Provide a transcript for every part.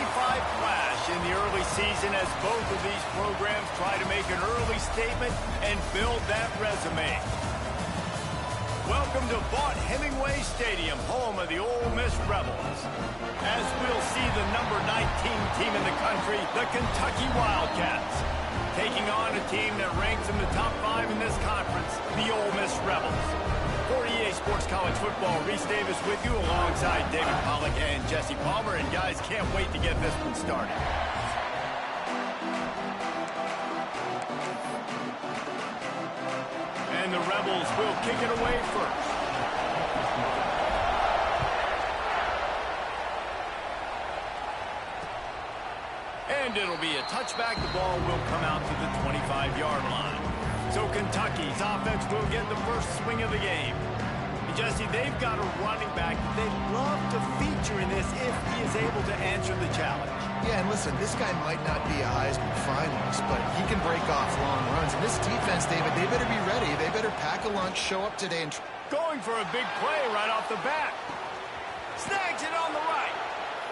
flash in the early season as both of these programs try to make an early statement and build that resume. Welcome to Vaught Hemingway Stadium, home of the Ole Miss Rebels. As we'll see the number 19 team in the country, the Kentucky Wildcats, taking on a team that ranks in the top 5 in this conference, the Ole Miss Rebels. For EA Sports College Football, Reese Davis with you alongside David Pollack and Jesse Palmer. And guys, can't wait to get this one started. And the Rebels will kick it away first. And it'll be a touchback. The ball will come out to the 25-yard line. So Kentucky's offense will get the first swing of the game. And Jesse, they've got a running back they'd love to feature in this if he is able to answer the challenge. Yeah, and listen, this guy might not be a Heisman finalist, but he can break off long runs. And this defense, David, they better be ready. They better pack a lunch, show up today, and going for a big play right off the bat. Snags it on the right.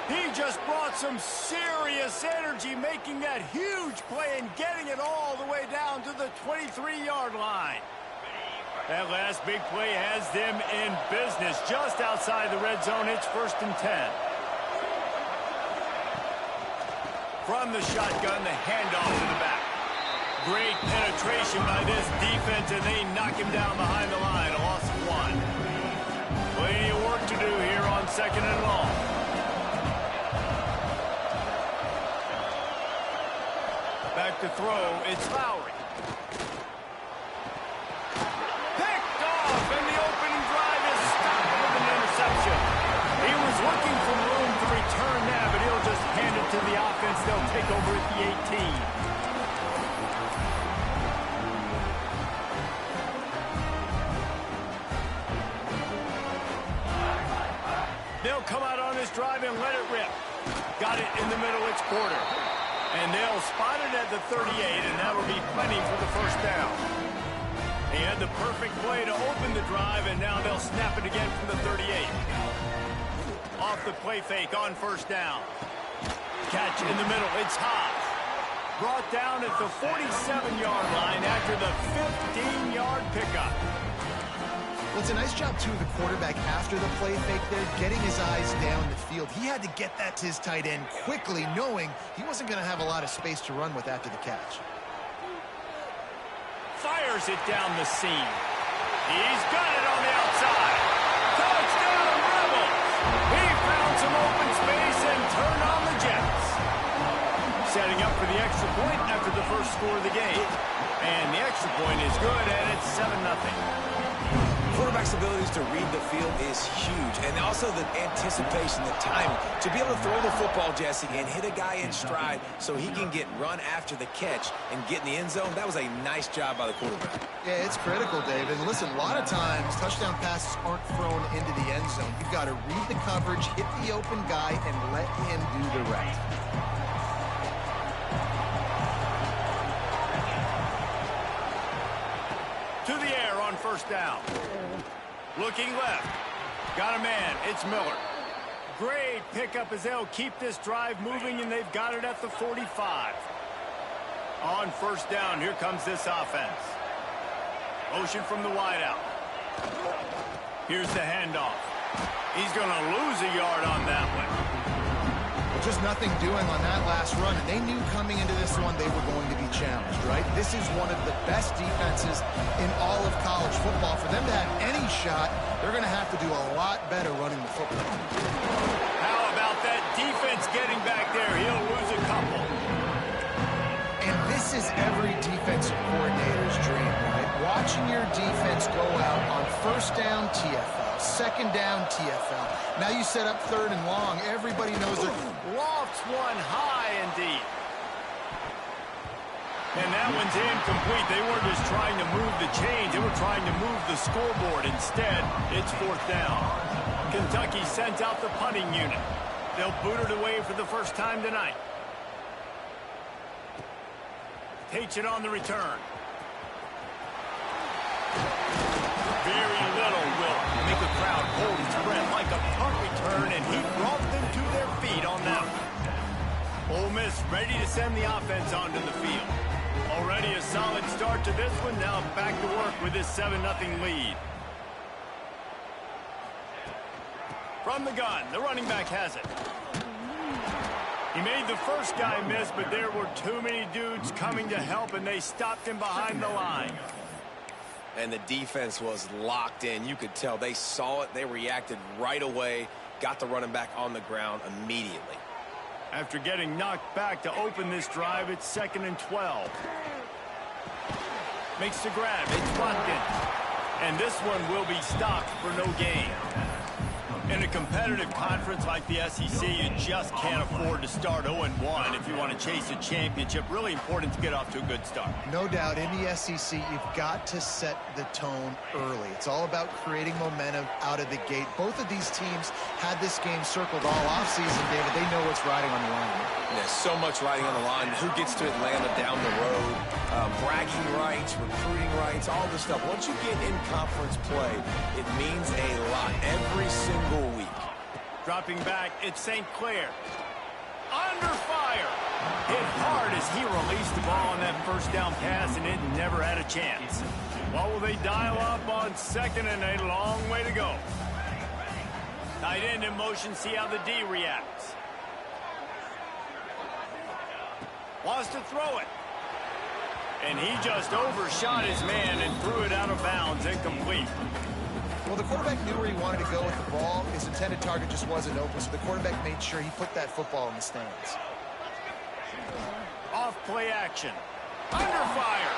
He just brought some serious energy, making that huge play and getting it all the way down to the 23-yard line. That last big play has them in business just outside the red zone. It's 1st and 10. From the shotgun, the handoff to the back. Great penetration by this defense, and they knock him down behind the line. A loss of 1. Plenty of work to do here on 2nd and long. Back to throw, it's Lowry. Picked off, and the opening drive is stopped with an interception. He was looking for room to return that, but he'll just hand it to the offense. They'll take over at the 18. They'll come out on this drive and let it rip. Got it in the middle, it's Porter. And they'll spot it at the 38, and that will be plenty for the first down. He had the perfect play to open the drive, and now they'll snap it again from the 38. Off the play fake on 1st down. Catch in the middle, it's Haas. Brought down at the 47-yard line after the 15-yard pickup. Well, it's a nice job, too, of the quarterback after the play fake there, getting his eyes down the field. He had to get that to his tight end quickly, knowing he wasn't going to have a lot of space to run with after the catch. Fires it down the seam. He's got it on the outside. Touchdown, Rebels! He found some open space and turned on the Jets. Setting up for the extra point after the first score of the game. And the extra point is good, and it's 7-0. Quarterback's abilities to read the field is huge, and also the anticipation, the timing. To be able to throw the football, Jesse, and hit a guy in stride so he can get run after the catch and get in the end zone, that was a nice job by the quarterback. Yeah, it's critical, David. And listen, a lot of times touchdown passes aren't thrown into the end zone. You've got to read the coverage, hit the open guy, and let him do the rest. To the air on 1st down. Looking left. Got a man. It's Miller. Great pickup as they'll keep this drive moving, and they've got it at the 45. On 1st down, here comes this offense. Motion from the wideout. Here's the handoff. He's going to lose a yard on that one. Just nothing doing on that last run, and they knew coming into this one they were going to be challenged, right? This is one of the best defenses in all of college football. For them to have any shot, they're going to have to do a lot better running the football. How about that defense getting back there? He'll lose a couple. And this is every defensive coordinator's dream, right? Watching your defense go out on 1st down, TFL, 2nd down, TFL. Now you set up 3rd and long. Everybody knows that. Lofts one high and deep. And that one's incomplete. They weren't just trying to move the chains. They were trying to move the scoreboard. Instead, it's 4th down. Kentucky sent out the punting unit. They'll boot it away for the first time tonight. Takes it on the return. Very little will make the crowd hold its breath like a punt return, and he brought them to their feet on that one. Ole Miss ready to send the offense onto the field. Already a solid start to this one. Now back to work with this 7-0 lead. From the gun, the running back has it. He made the first guy miss, but there were too many dudes coming to help, and they stopped him behind the line. And the defense was locked in. You could tell they saw it. They reacted right away, got the running back on the ground immediately. After getting knocked back to open this drive, it's 2nd and 12. Makes the grab. It's Watkins. And this one will be stopped for no gain. In a competitive conference like the SEC, you just can't afford to start 0-1 if you want to chase a championship. Really important to get off to a good start. No doubt, in the SEC, you've got to set the tone early. It's all about creating momentum out of the gate. Both of these teams had this game circled all offseason, David. They know what's riding on the line. There's so much riding on the line. Who gets to Atlanta down the road? Bragging rights, recruiting rights, all this stuff. Once you get in conference play, it means a lot every single week. Dropping back, it's St. Clair. Under fire. Hit hard as he released the ball on that first down pass, and it never had a chance. What will they dial up on 2nd and a long way to go? Tight end in motion, see how the D reacts. Wants to throw it. And he just overshot his man and threw it out of bounds, incomplete. Well, the quarterback knew where he wanted to go with the ball. His intended target just wasn't open, so the quarterback made sure he put that football in the stands. Off play action. Under fire.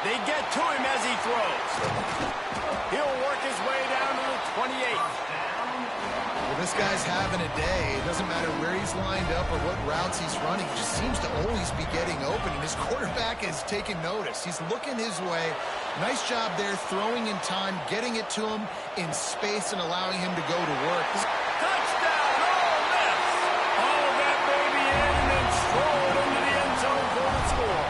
They get to him as he throws. He'll work his way down to the 28. Well, this guy's having a day. It doesn't matter where he's lined up or what routes he's running. He just seems to always be getting open, and his quarterback is taking notice. He's looking his way. Nice job there, throwing in time, getting it to him in space, and allowing him to go to work. Touchdown, Ole Miss! All of that baby in and then strolled into the end zone for the score.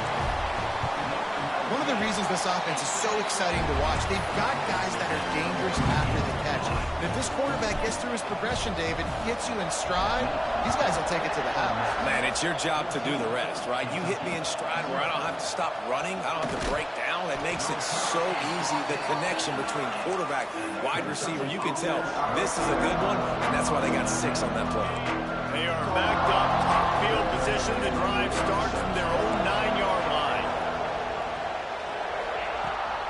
One of the reasons this offense is so exciting to watch, they've got guys that are dangerous after the catch. And if this quarterback gets through his progression, David, gets you in stride, these guys will take it to the house. Man, it's your job to do the rest, right? You hit me in stride where I don't have to stop running. I don't have to break down. It makes it so easy, the connection between quarterback, wide receiver. You can tell this is a good one, and that's why they got 6 on that play. They are backed up, top field position. The drive starts from their own 9-yard line.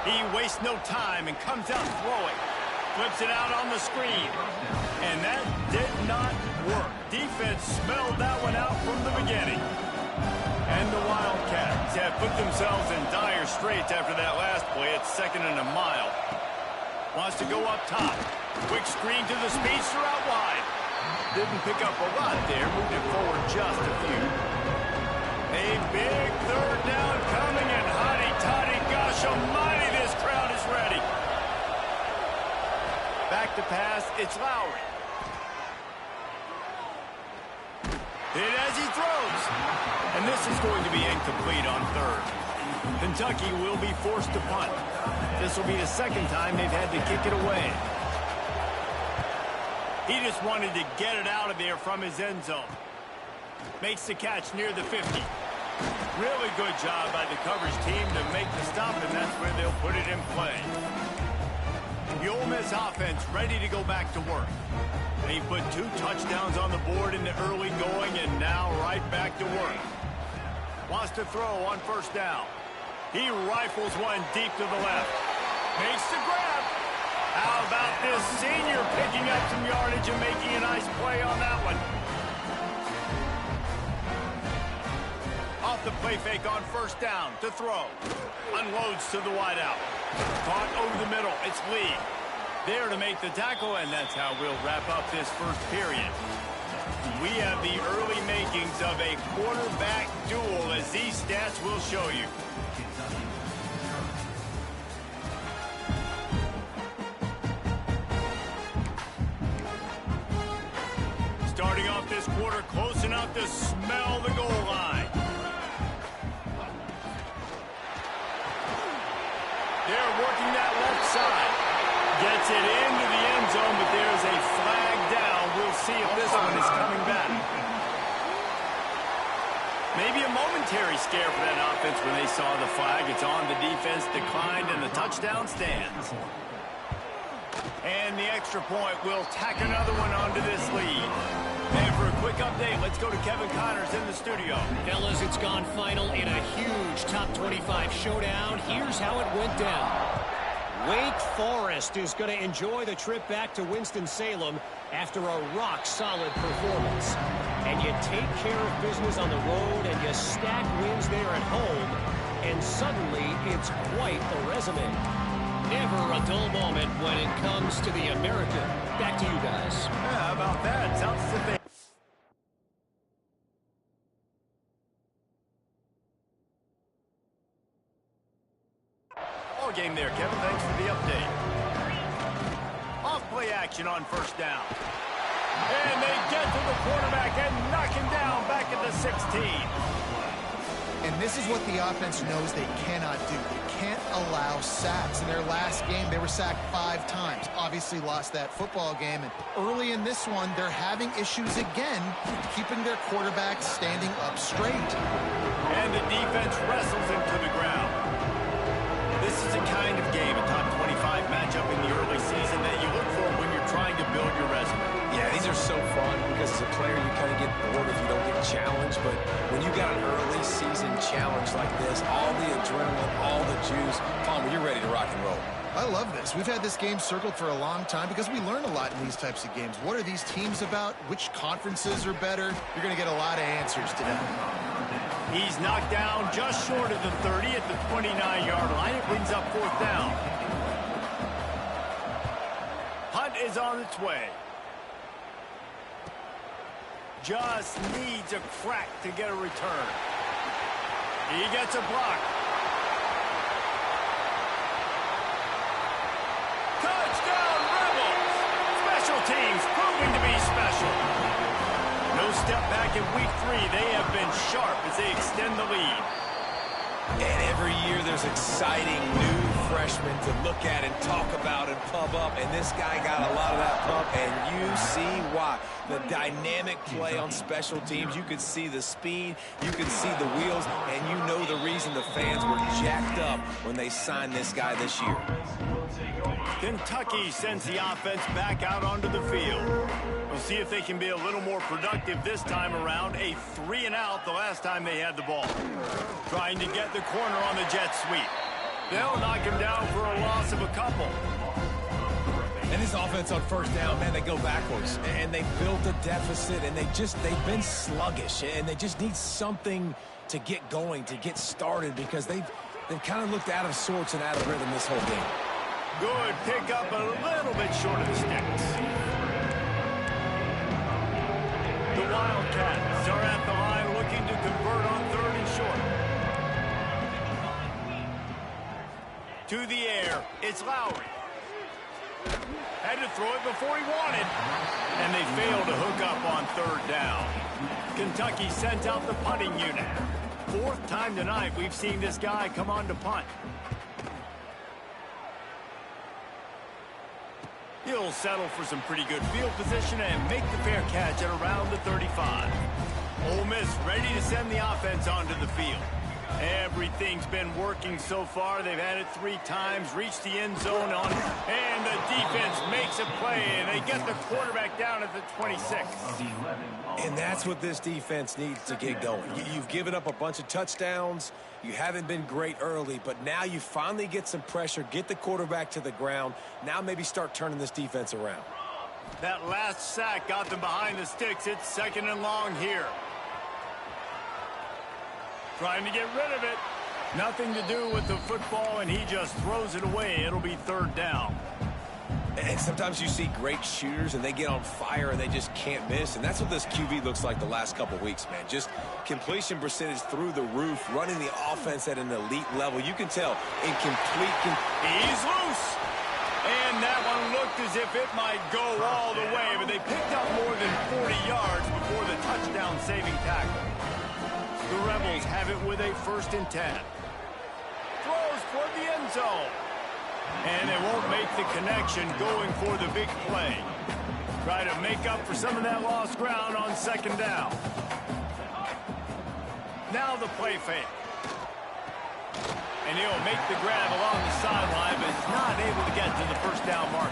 He wastes no time and comes out throwing. Flips it out on the screen. And that did not work. Defense smelled that one out from the beginning. And the Wildcats have put themselves in dire straits after that last play. It's 2nd and a mile. Wants to go up top. Quick screen to the speedster out wide. Didn't pick up a lot there. Moved it forward just a few. A big 3rd down coming, and hotty-toddy, gosh almighty, this crowd is ready. Back to pass, it's Lowry. Hit as he throws. And this is going to be incomplete on 3rd. Kentucky will be forced to punt. This will be the 2nd time they've had to kick it away. He just wanted to get it out of there from his end zone. Makes the catch near the 50. Really good job by the coverage team to make the stop, and that's where they'll put it in play. The Ole Miss offense ready to go back to work. They put 2 touchdowns on the board in the early going, and now right back to work. Wants to throw on 1st down. He rifles one deep to the left. Makes the grab. How about this senior picking up some yardage and making a nice play on that one? Off the play fake on 1st down to throw. Unloads to the wideout. Caught over the middle. It's Lee. There to make the tackle, and that's how we'll wrap up this 1st period. We have the early makings of a quarterback duel, as these stats will show you. Starting off this quarter close enough to smell the goal line. They're working that left side. Gets it into the end zone, but there's a flag down. We'll see if this one is coming back. scare for that offense when they saw the flag. It's on, the defense declined, and the touchdown stands. And the extra point will tack another one onto this lead. And for a quick update, let's go to Kevin Connors in the studio. Fellas, it's gone final in a huge top 25 showdown. Here's how it went down. Wake Forest is going to enjoy the trip back to Winston-Salem after a rock-solid performance. And you take care of business on the road and you stack wins there at home, and suddenly it's quite a resume. Never a dull moment when it comes to the American. Back to you guys. Yeah, how about that? Sounds as if they... All game there, Kevin. Thanks for the update. Off play action on first down. And they get to the quarterback and knock him down back at the 16. And this is what the offense knows they cannot do. They can't allow sacks. In their last game, they were sacked 5 times. Obviously lost that football game. And early in this one, they're having issues again keeping their quarterback standing up straight. And the defense wrestles him to the ground. This is a kind of game, a top 25 matchup in the early season that you look for when you're trying to build your resume. Yeah, these are so fun because as a player, you kind of get bored if you don't get challenged. But when you got an early season challenge like this, all the adrenaline, all the juice, Palmer, you're ready to rock and roll. I love this. We've had this game circled for a long time because we learn a lot in these types of games. What are these teams about? Which conferences are better? You're going to get a lot of answers today. He's knocked down just short of the 30 at the 29-yard line. It brings up 4th down. Hunt is on its way. Just needs a crack to get a return. He gets a block. Touchdown, Rebels! Special teams proving to be special. No step back in week 3. They have been sharp as they extend the lead. And every year there's exciting new freshmen to look at and talk about and pump up. And this guy got a lot of that pump, and you see why. The dynamic play on special teams. You could see the speed. You could see the wheels. And you know the reason the fans were jacked up when they signed this guy this year. Kentucky sends the offense back out onto the field. We'll see if they can be a little more productive this time around. A 3-and-out the last time they had the ball. Trying to get the corner on the jet sweep. They'll knock him down for a loss of a couple. And this offense on first down, man, they go backwards. And they built a deficit, and they've been sluggish. And they just need something to get going, to get started, because they've kind of looked out of sorts and out of rhythm this whole game. Good pick up, a little bit short of the sticks. The Wildcats are at the line looking to convert on 3rd and short. To the air, it's Lowry. Had to throw it before he wanted. And they failed to hook up on 3rd down. Kentucky sent out the punting unit. 4th time tonight we've seen this guy come on to punt. He'll settle for some pretty good field position and make the fair catch at around the 35. Ole Miss ready to send the offense onto the field. Everything's been working so far. They've had it 3 times, reached the end zone on, and the defense makes a play, and they get the quarterback down at the 26. And that's what this defense needs to get going. You've given up a bunch of touchdowns. You haven't been great early, but now you finally get some pressure, get the quarterback to the ground. Now maybe start turning this defense around. That last sack got them behind the sticks. It's 2nd and long here. Trying to get rid of it. Nothing to do with the football, and he just throws it away. It'll be 3rd down. And sometimes you see great shooters, and they get on fire, and they just can't miss. And that's what this QB looks like the last couple weeks, man. Just completion percentage through the roof, running the offense at an elite level. You can tell in complete... He's loose. And that one looked as if it might go all the way, but they picked up more than 40 yards before the touchdown-saving tackle. The Rebels have it with a 1st and 10. Throws toward the end zone. And they won't make the connection going for the big play. Try to make up for some of that lost ground on 2nd down. Now the play fake. And he'll make the grab along the sideline, but is not able to get to the first down mark.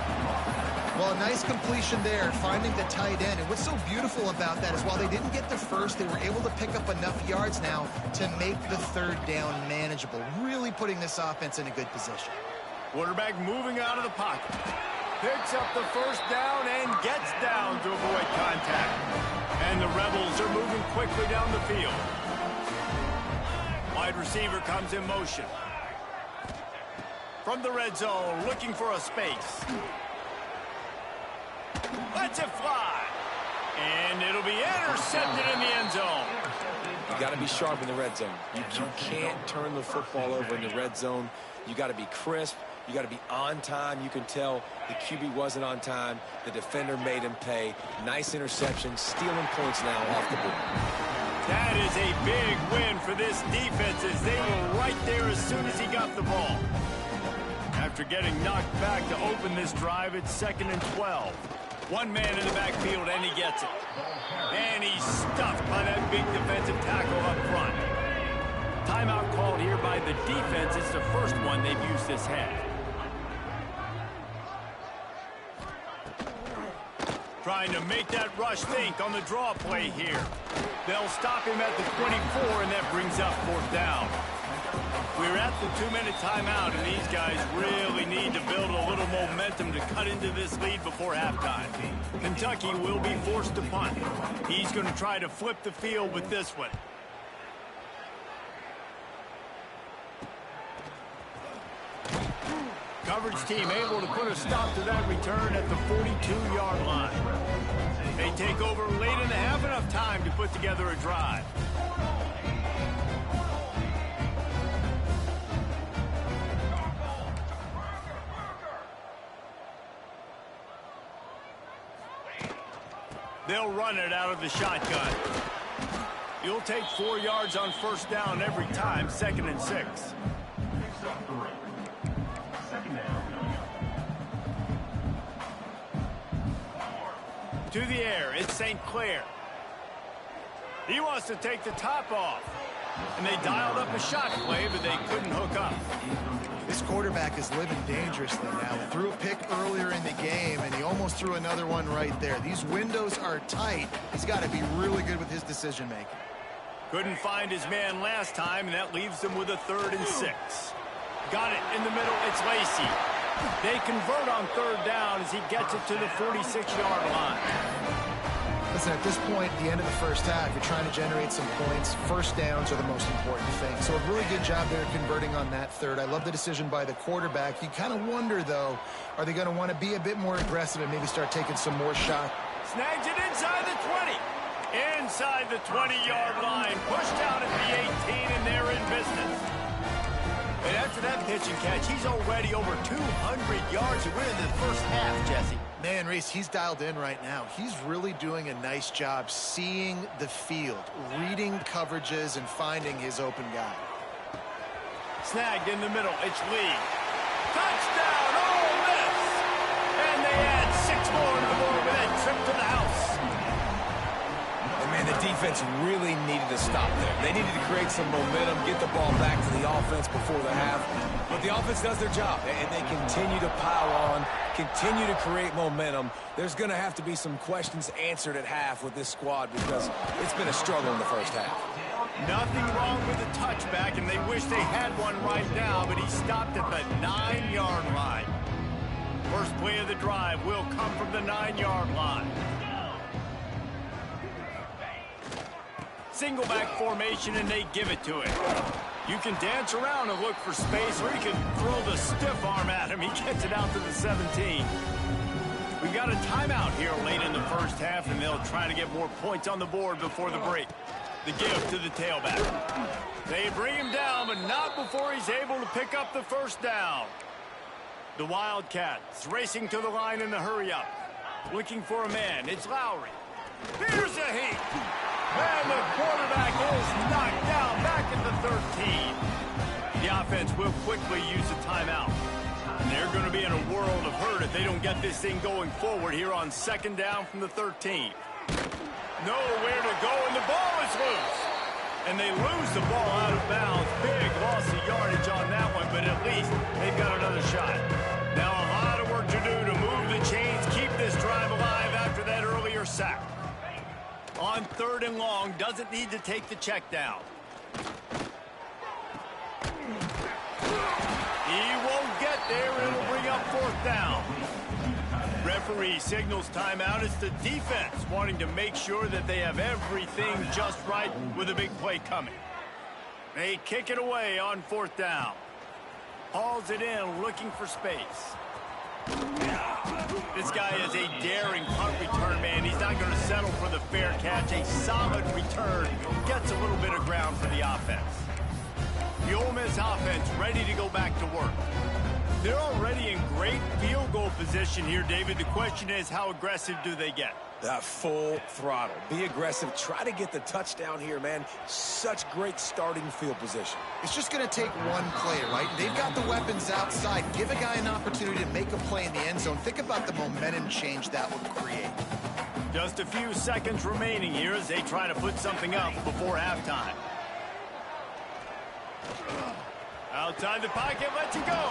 Well, a nice completion there, finding the tight end. And what's so beautiful about that is while they didn't get the first, they were able to pick up enough yards now to make the third down manageable, really putting this offense in a good position. Quarterback moving out of the pocket. Picks up the first down and gets down to avoid contact. And the Rebels are moving quickly down the field. Wide receiver comes in motion. From the red zone, looking for a space. Lets it fly. And it'll be intercepted in the end zone. You got to be sharp in the red zone. You can't turn the football over in the red zone. You got to be crisp. You got to be on time. You can tell the QB wasn't on time. The defender made him pay. Nice interception, stealing points now off the board. That is a big win for this defense as they were right there as soon as he got the ball. After getting knocked back to open this drive, it's 2nd and 12. One man in the backfield, and he gets it. And he's stuffed by that big defensive tackle up front. Timeout called here by the defense. It's the first one they've used this half. Trying to make that rush think on the draw play here. They'll stop him at the 24, and that brings up 4th down. We're at the 2-minute timeout, and these guys really need to build a little momentum to cut into this lead before halftime. Kentucky will be forced to punt. He's going to try to flip the field with this one. Coverage team able to put a stop to that return at the 42-yard line. They take over late in the half, enough time to put together a drive. They'll run it out of the shotgun. You'll take 4 yards on first down every time, 2nd and 6. To the air, it's St. Clair. He wants to take the top off. And they dialed up a shot play, but they couldn't hook up. This quarterback is living dangerously now. Threw a pick earlier in the game, and he almost threw another one right there. These windows are tight. He's got to be really good with his decision-making. Couldn't find his man last time, and that leaves them with a 3rd and 6. Got it in the middle. It's Lacey. They convert on 3rd down as he gets it to the 46-yard line. Listen, at this point, the end of the first half, you're trying to generate some points. First downs are the most important thing. So a really good job there converting on that 3rd. I love the decision by the quarterback. You kind of wonder, though, are they going to want to be a bit more aggressive and maybe start taking some more shots? Snags it inside the 20. Inside the 20-yard line. Pushed out at the 18, and they're in business. And after that pitch and catch, he's already over 200 yards to win in the first half, Jesse. Man, Reese, he's dialed in right now. He's really doing a nice job seeing the field, reading coverages, and finding his open guy. Snagged in the middle. It's Lee. Touchdown, Ole Miss! And they add 6 more to the board with that trip to the house. Man, the defense really needed to stop there. They needed to create some momentum, get the ball back to the offense before the half. But the offense does their job, and they continue to pile on, continue to create momentum. There's going to have to be some questions answered at half with this squad because it's been a struggle in the first half. Nothing wrong with the touchback, and they wish they had one right now, but he stopped at the 9-yard line. First play of the drive will come from the 9-yard line. Single back formation, and they give it to him. You can dance around and look for space, or you can throw the stiff arm at him. He gets it out to the 17. We've got a timeout here late in the first half, and they'll try to get more points on the board before the break. The give to the tailback. They bring him down, but not before he's able to pick up the first down. The Wildcats racing to the line in the hurry-up. Looking for a man. It's Lowry. Here's a heat. And the quarterback is knocked down back at the 13. The offense will quickly use a timeout. And they're going to be in a world of hurt if they don't get this thing going forward here on 2nd down from the 13. Nowhere to go, and the ball is loose. And they lose the ball out of bounds. Big loss of yardage on that one, but at least they've got another shot. Now a lot of work to do to move the chains, keep this drive alive after that earlier sack. On 3rd and long, doesn't need to take the check down. He won't get there, and it'll bring up 4th down. Referee signals timeout. It's the defense wanting to make sure that they have everything just right with a big play coming. They kick it away on 4th down. Hauls it in, looking for space. This guy is a daring punt return man. He's not going to settle for the fair catch. A solid return. Gets a little bit of ground for the offense. The Ole Miss offense ready to go back to work. They're already in great field goal position here, David. The question is, how aggressive do they get? Full throttle. Be aggressive. Try to get the touchdown here, man. Such great starting field position. It's just going to take one play, right? They've got the weapons outside. Give a guy an opportunity to make a play in the end zone. Think about the momentum change that would create. Just a few seconds remaining here as they try to put something up before halftime. Outside the pocket, lets it go.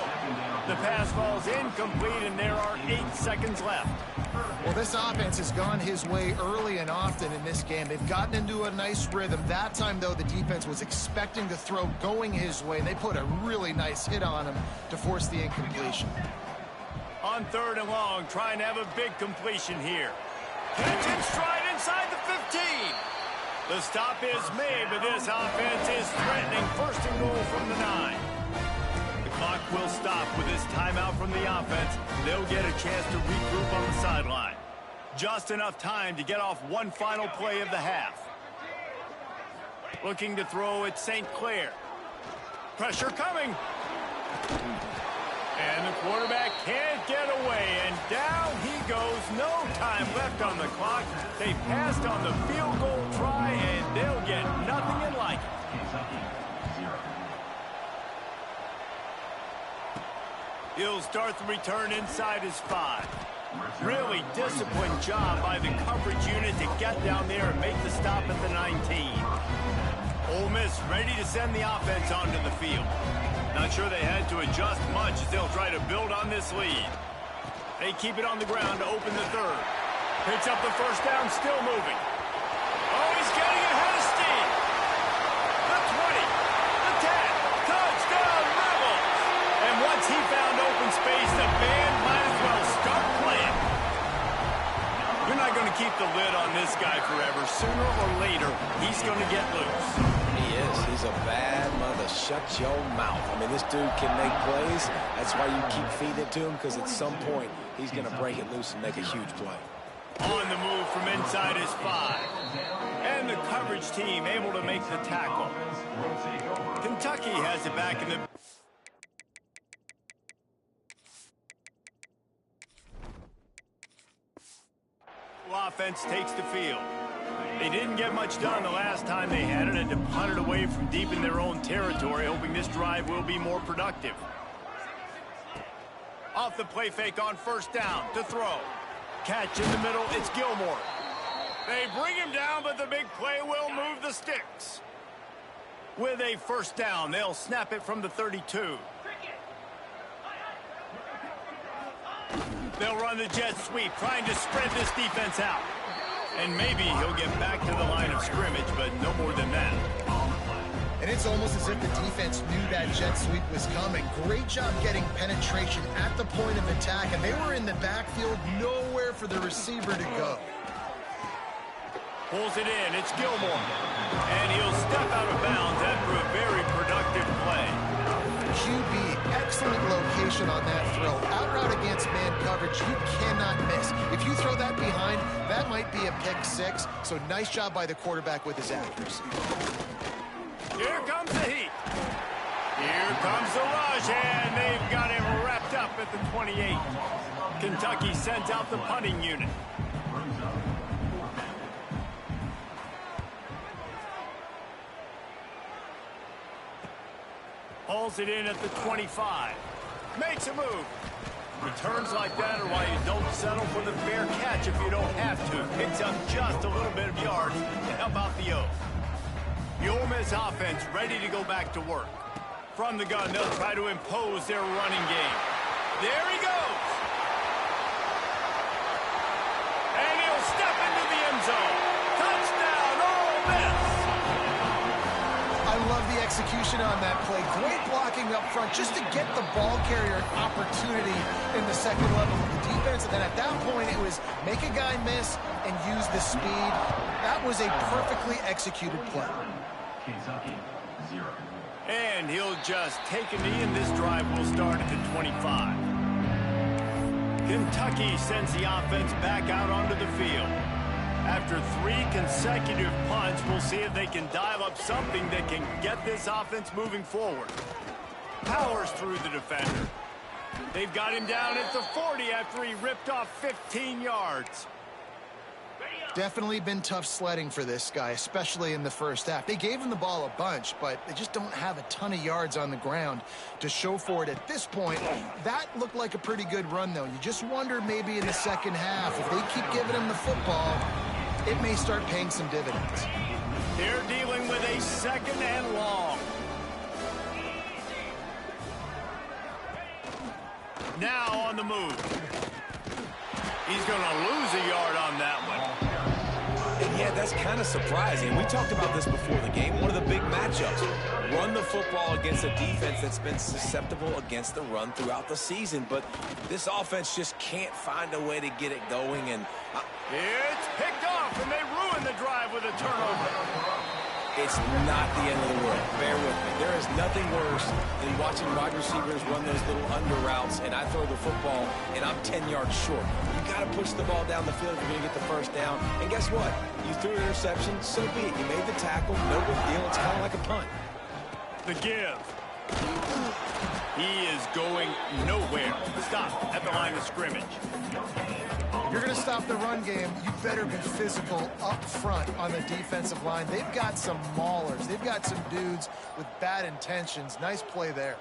The pass falls incomplete, and there are 8 seconds left. Well, this offense has gone his way early and often in this game. They've gotten into a nice rhythm. That time, though, the defense was expecting the throw going his way, and they put a really nice hit on him to force the incompletion. On 3rd and long, trying to have a big completion here. Catch in stride inside the 15. The stop is made, but this offense is threatening 1st and goal from the 9. The clock will stop with this timeout from the offense. They'll get a chance to regroup on the sideline. Just enough time to get off one final play of the half. Looking to throw at St. Clair. Pressure coming. And the quarterback can't get away, and down he goes. No time left on the clock. They passed on the field goal try, and they'll get nothing in like it. He'll start the return inside his 5. Really disciplined job by the coverage unit to get down there and make the stop at the 19. Ole Miss ready to send the offense onto the field. Not sure they had to adjust much as they'll try to build on this lead. They keep it on the ground to open the 3rd. Picks up the 1st down, still moving. Oh, he's getting ahead of steam. The 20, the 10, touchdown Rebels. And once he found open space, the band might as well start playing. You're not going to keep the lid on this guy forever. Sooner or later, he's going to get loose. He is. He's a bad mother. Shut your mouth. I mean, this dude can make plays. That's why you keep feeding it to him, because at some point, he's going to break it loose and make a huge play. On the move from inside his 5. And the coverage team able to make the tackle. Kentucky has it back in the... Offense takes the field. They didn't get much done the last time they had it, and to punt it away from deep in their own territory, hoping this drive will be more productive. Off the play fake on 1st down to throw. Catch in the middle, it's Gilmore. They bring him down, but the big play will move the sticks. With a 1st down, they'll snap it from the 32. They'll run the jet sweep, trying to spread this defense out. And maybe he'll get back to the line of scrimmage, but no more than that. And it's almost as if the defense knew that jet sweep was coming. Great job getting penetration at the point of attack, and they were in the backfield, nowhere for the receiver to go. Pulls it in, it's Gilmore. And he'll step out of bounds after a very productive play. QB, excellent location on that throw. Out route against man coverage, you cannot miss. If you throw that behind, that might be a pick 6. So nice job by the quarterback with his accuracy. Here comes the heat. Here comes the rush, and they've got him wrapped up at the 28. Kentucky sends out the punting unit. Hauls it in at the 25. Makes a move. Returns like that are why you don't settle for the fair catch if you don't have to. Picks up just a little bit of yards to help out the O. The Ole Miss offense ready to go back to work. From the gun, they'll try to impose their running game. There he goes. And he'll step into the end zone. Touchdown, Ole Miss. I love the execution on that play. Great blocking up front just to get the ball carrier an opportunity in the second level of the defense. And then at that point, it was make a guy miss and use the speed. That was a perfectly executed play. Kentucky, 0. And he'll just take a knee, and this drive will start at the 25. Kentucky sends the offense back out onto the field. After 3 consecutive punts, we'll see if they can dial up something that can get this offense moving forward. Powers through the defender. They've got him down at the 40 after he ripped off 15 yards. Definitely been tough sledding for this guy, especially in the first half. They gave him the ball a bunch, but they just don't have a ton of yards on the ground to show for it at this point. That looked like a pretty good run, though. You just wonder maybe in the second half, if they keep giving him the football, it may start paying some dividends. They're dealing with a second and long. Now on the move. He's going to lose a yard on that one. And yeah, that's kind of surprising. We talked about this before the game. One of the big matchups. Run the football against a defense that's been susceptible against the run throughout the season. But this offense just can't find a way to get it going. And it's picked off, and they ruin the drive with a turnover. it's not the end of the world. Bear with me. There is nothing worse than watching wide receivers run those little under routes, and I throw the football, and I'm 10 yards short. You got to push the ball down the field if you're going to get the first down. And guess what? You threw an interception, so be it. You made the tackle, no big deal. It's kind of like a punt. The give. He is going nowhere. Stop at the line of scrimmage. If you're going to stop the run game, you better be physical up front on the defensive line. They've got some maulers. They've got some dudes with bad intentions. Nice play there.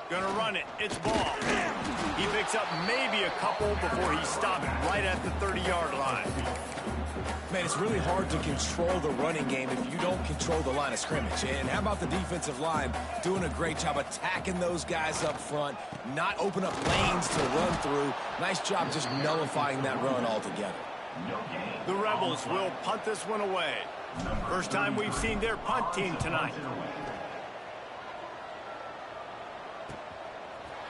Gonna run it. It's ball. He picks up maybe a couple before he stopped right at the 30-yard line. Man, it's really hard to control the running game if you don't control the line of scrimmage. And how about the defensive line doing a great job attacking those guys up front, not open up lanes to run through. Nice job just nullifying that run altogether. The Rebels will punt this one away. First time we've seen their punt team tonight.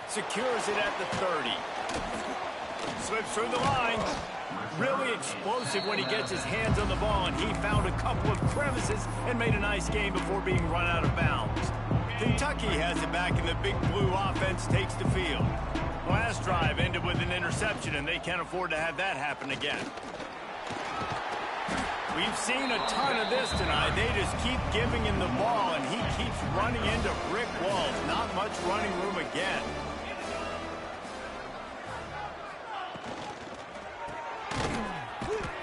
Secures it at the 30. Slips through the line. Really explosive when he gets his hands on the ball, and he found a couple of crevices and made a nice game before being run out of bounds. Kentucky has it back, and the big blue offense takes the field. Last drive ended with an interception, and they can't afford to have that happen again. We've seen a ton of this tonight. They just keep giving him the ball, and he keeps running into brick walls. Not much running room again.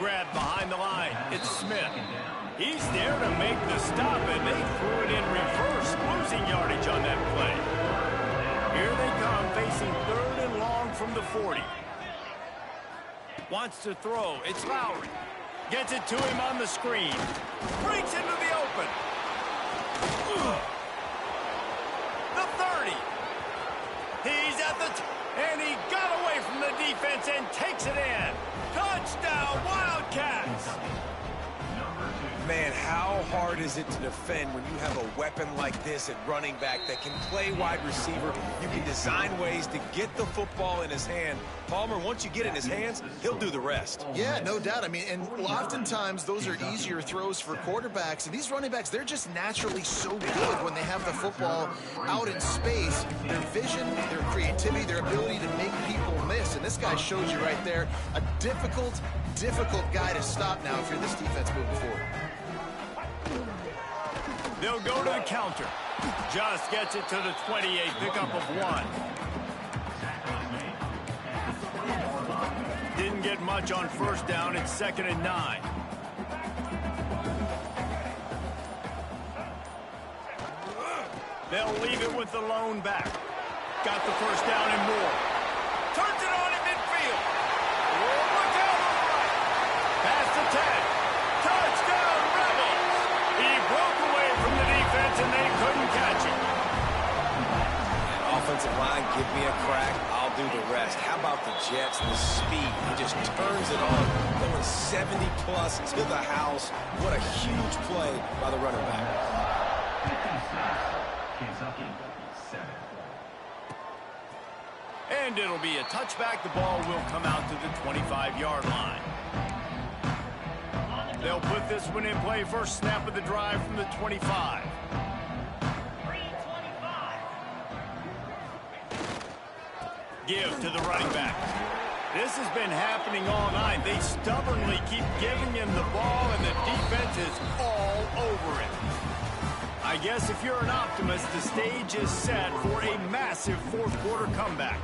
Grab behind the line. It's Smith. He's there to make the stop, and they threw it in reverse, losing yardage on that play. Here they come, facing 3rd and long from the 40. Wants to throw. It's Lowry. Gets it to him on the screen. Breaks into the open. The 30. He's at the and he got away from the defense and takes it in. Touchdown, Wildcats! Man, how hard is it to defend when you have a weapon like this at running back that can play wide receiver? You can design ways to get the football in his hand. Palmer, once you get it in his hands, he'll do the rest. Yeah, no doubt. I mean, and oftentimes those are easier throws for quarterbacks. And these running backs, they're just naturally so good when they have the football out in space. Their vision, their creativity, their ability to make people miss. And this guy showed you right there, a difficult guy to stop now if you're this defense moving forward. They'll go to the counter. Just gets it to the 28, pickup of 1. Didn't get much on first down. It's 2nd and 9. They'll leave it with the lone back. Got the first down and more. Turns it on in midfield. Oh, look out on the right. 10. Touchdown, Rebels! He broke away from the defense, and they couldn't catch him. Offensive line, give me a crack. I'll do the rest. How about the Jets and the speed? He just turns it on, going 70-plus to the house. What a huge play by the running back. Kentucky 7. And it'll be a touchback. The ball will come out to the 25-yard line. They'll put this one in play. First snap of the drive from the 25. Give to the running back. This has been happening all night. They stubbornly keep giving him the ball, and the defense is all over it. I guess if you're an optimist, the stage is set for a massive fourth-quarter comeback.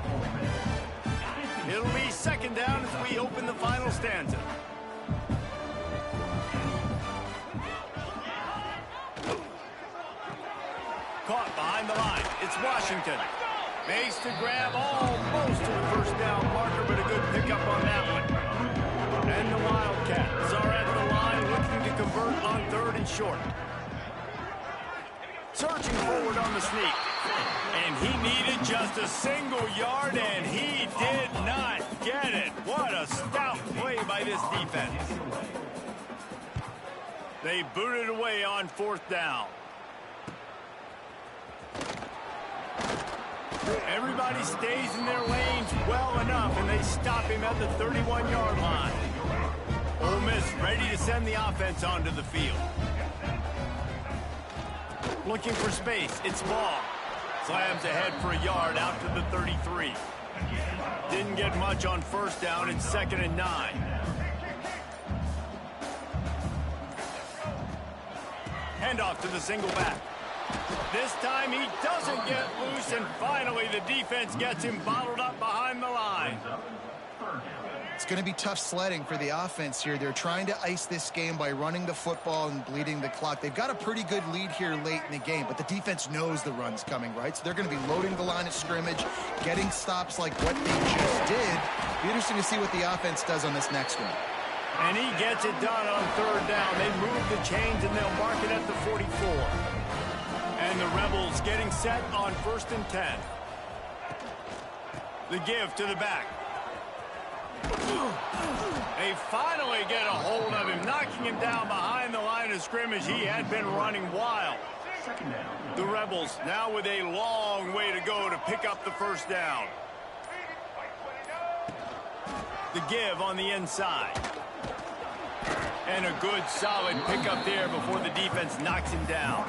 It'll be second down as we open the final stanza. Caught behind the line. It's Washington. Makes the grab almost to the first down marker, but a good pickup on that one. And the Wildcats are at the line looking to convert on 3rd and short. Searching forward on the sneak. And he needed just a single yard, and he did not get it. What a stout play by this defense. They booted away on 4th down. Everybody stays in their lanes well enough, and they stop him at the 31-yard line. Ole Miss ready to send the offense onto the field. Looking for space. It's Ball. Slams ahead for a yard out to the 33. Didn't get much on first down. It's 2nd and 9. Handoff to the single back. This time he doesn't get loose, and finally the defense gets him bottled up behind the line. It's going to be tough sledding for the offense here. They're trying to ice this game by running the football and bleeding the clock. They've got a pretty good lead here late in the game, but the defense knows the run's coming, right? So they're going to be loading the line of scrimmage, getting stops like what they just did. Be interesting to see what the offense does on this next one. And he gets it done on 3rd down. They move the chains, and they'll mark it at the 44. And the Rebels getting set on 1st and 10. The give to the back. They finally get a hold of him, knocking him down behind the line of scrimmage. He had been running wild. The Rebels now with a long way to go to pick up the first down. The give on the inside. And a good solid pickup there before the defense knocks him down.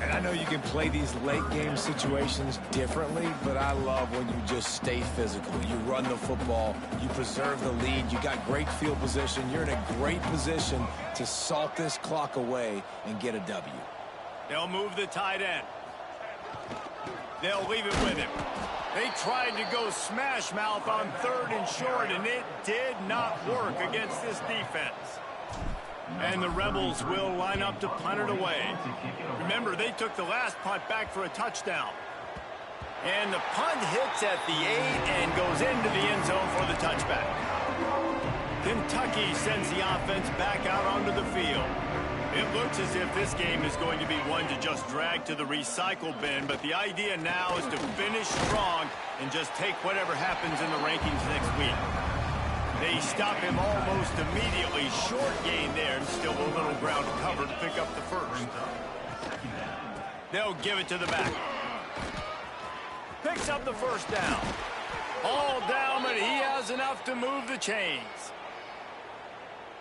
And I know you can play these late-game situations differently, but I love when you just stay physical. You run the football, you preserve the lead, you got great field position, you're in a great position to salt this clock away and get a W. They'll move the tight end. They'll leave it with him. They tried to go smash mouth on 3rd and short, and it did not work against this defense. And the Rebels will line up to punt it away. Remember, they took the last punt back for a touchdown. And the punt hits at the 8 and goes into the end zone for the touchback. Kentucky sends the offense back out onto the field. It looks as if this game is going to be one to just drag to the recycle bin, but the idea now is to finish strong and just take whatever happens in the rankings next week. They stop him almost immediately. Short gain there, and still a little ground to cover to pick up the first. They'll give it to the back. Picks up the first down. All down, but he has enough to move the chains.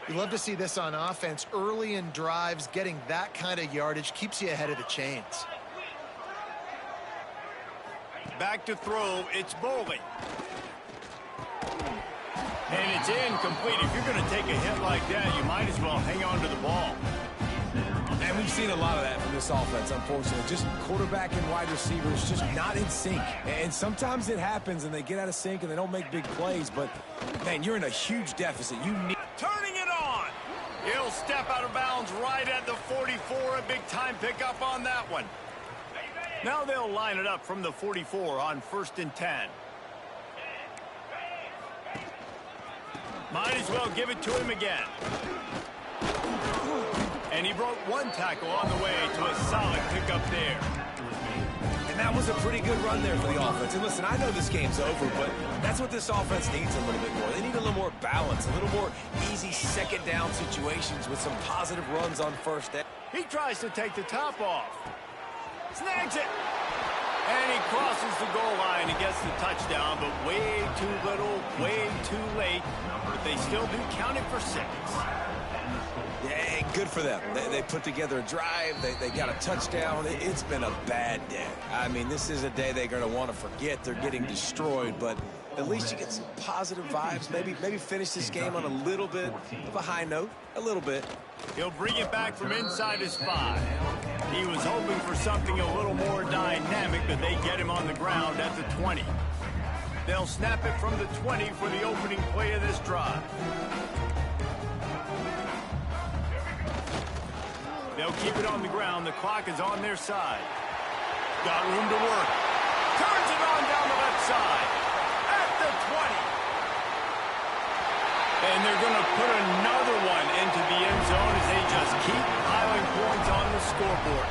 You love to see this on offense. Early in drives, getting that kind of yardage keeps you ahead of the chains. Back to throw, it's Bowling. And it's incomplete. If you're going to take a hit like that, you might as well hang on to the ball. And we've seen a lot of that from this offense, unfortunately. Just quarterback and wide receivers just not in sync. And sometimes it happens and they get out of sync and they don't make big plays. But, man, you're in a huge deficit. You need... Turning it on. He'll step out of bounds right at the 44. A big-time pickup on that one. Now they'll line it up from the 44 on 1st and 10. Might as well give it to him again. And he broke one tackle on the way to a solid pickup there. And that was a pretty good run there for the offense. And listen, I know this game's over, but that's what this offense needs a little bit more. They need a little more balance, a little more easy second down situations with some positive runs on first down. He tries to take the top off. Snags it. And he crosses the goal line and gets the touchdown, but way too little, way too late. But they still do count it for 6. Yeah, good for them. They put together a drive. They got a touchdown. It's been a bad day. I mean, this is a day they're going to want to forget. They're getting destroyed, but at least you get some positive vibes. Maybe finish this game on a little bit of a high note, a little bit. He'll bring it back from inside his 5. He was hoping for something a little more dynamic, but they get him on the ground at the 20. They'll snap it from the 20 for the opening play of this drive. They'll keep it on the ground. The clock is on their side. Got room to work. Turns it on down the left side. At the 20. And they're going to put another one into the end zone as they just keep piling points on the scoreboard.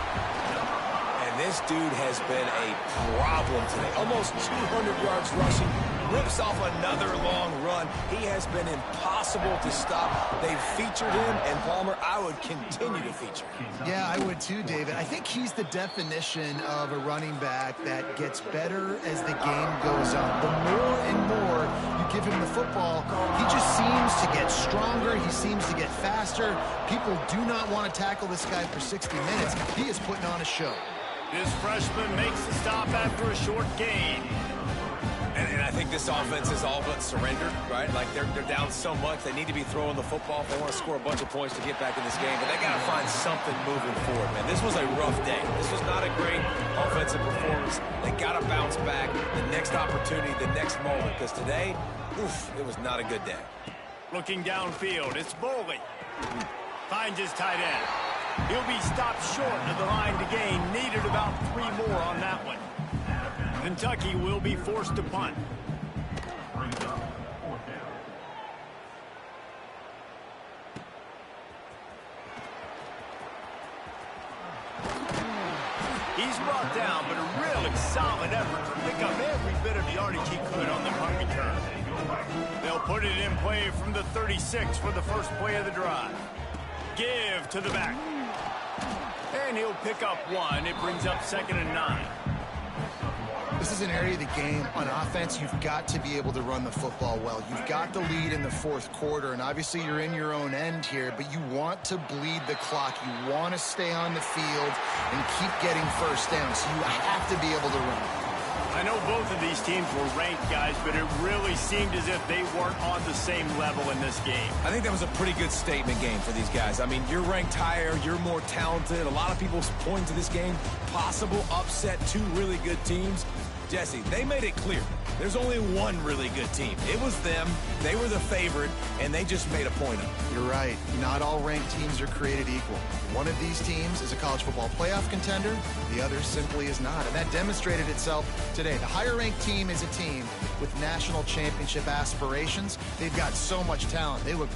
And this dude has been a problem today. Almost 200 yards rushing. Rips off another long run. He has been impossible to stop. They've featured him, and Palmer, I would continue to feature him. Yeah, I would too, David. I think he's the definition of a running back that gets better as the game goes on. The more and more you give him the football, he just seems to get stronger. He seems to get faster. People do not want to tackle this guy for 60 minutes. He is putting on a show. This freshman makes the stop after a short gain. And I think this offense is all but surrendered, right? Like they're down so much, they need to be throwing the football if they want to score a bunch of points to get back in this game. But they got to find something moving forward, man. This was a rough day. This was not a great offensive performance. They got to bounce back the next opportunity, the next moment. Because today, oof, it was not a good day. Looking downfield, it's Boley. Finds his tight end. He'll be stopped short of the line to gain. Needed about 3 more on that one. Kentucky will be forced to punt. He's brought down, but a really solid effort to pick up every bit of yardage he could on the punt return. They'll put it in play from the 36 for the first play of the drive. Give to the back. And he'll pick up 1. It brings up 2nd and 9. This is an area of the game on offense you've got to be able to run the football well. You've got the lead in the 4th quarter, and obviously you're in your own end here, but you want to bleed the clock. You want to stay on the field and keep getting first down, so you have to be able to run. I know both of these teams were ranked, guys, but it really seemed as if they weren't on the same level in this game. I think that was a pretty good statement game for these guys. I mean, you're ranked higher, you're more talented. A lot of people point to this game, possible upset, 2 really good teams. Jesse, they made it clear. There's only one really good team. It was them. They were the favorite, and they just made a point of it. You're right. Not all ranked teams are created equal. One of these teams is a college football playoff contender. The other simply is not, and that demonstrated itself today. The higher-ranked team is a team with national championship aspirations. They've got so much talent. They look